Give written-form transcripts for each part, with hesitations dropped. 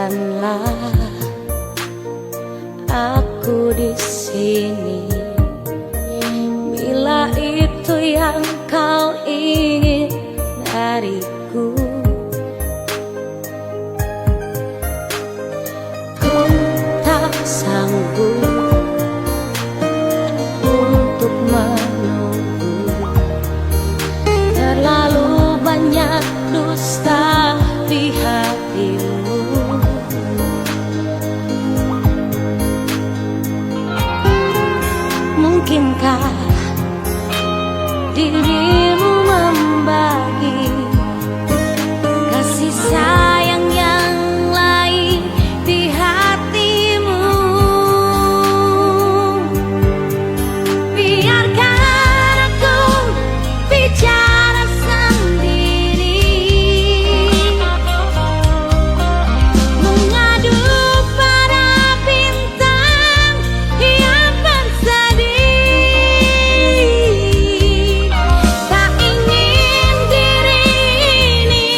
biarkanlah aku di sini. Bila itu yang kau ingin dariku, ku tak sanggup untuk menunggu. Terlalu banyak dusta di hatimu. Mungkinkah dirimu membagi kasih sayang yang lain di hatimu? Biarkan aku bicara sendiri, mengadu pada bintang yang bersedih. Tak ingin diri ini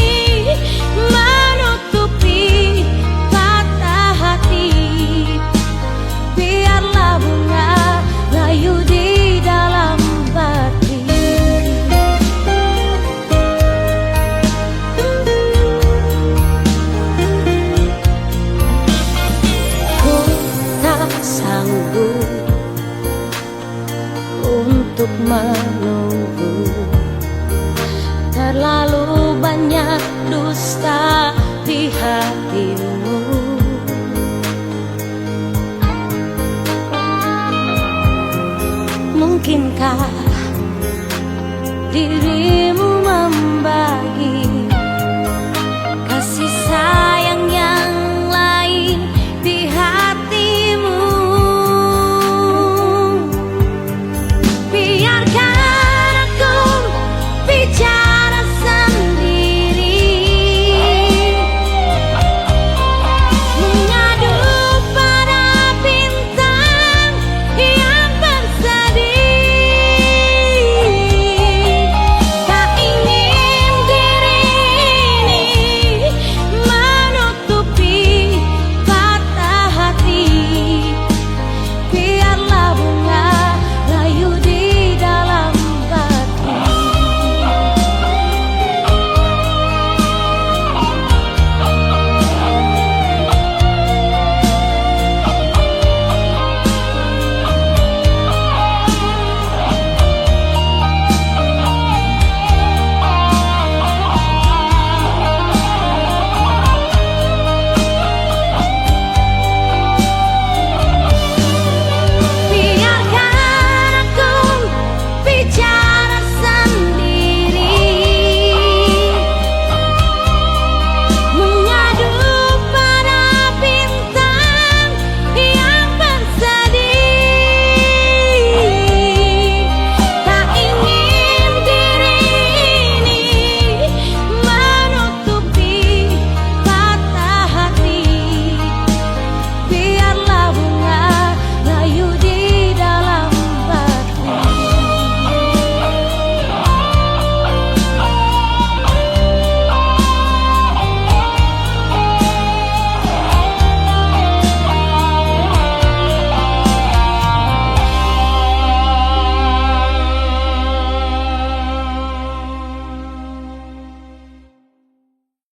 menutupi patah hati. Biarlah bunga layu di dalam bati. Ku tak sanggup untuk menunggu. Terlalu banyak dusta di hatimu. Mungkinkah diri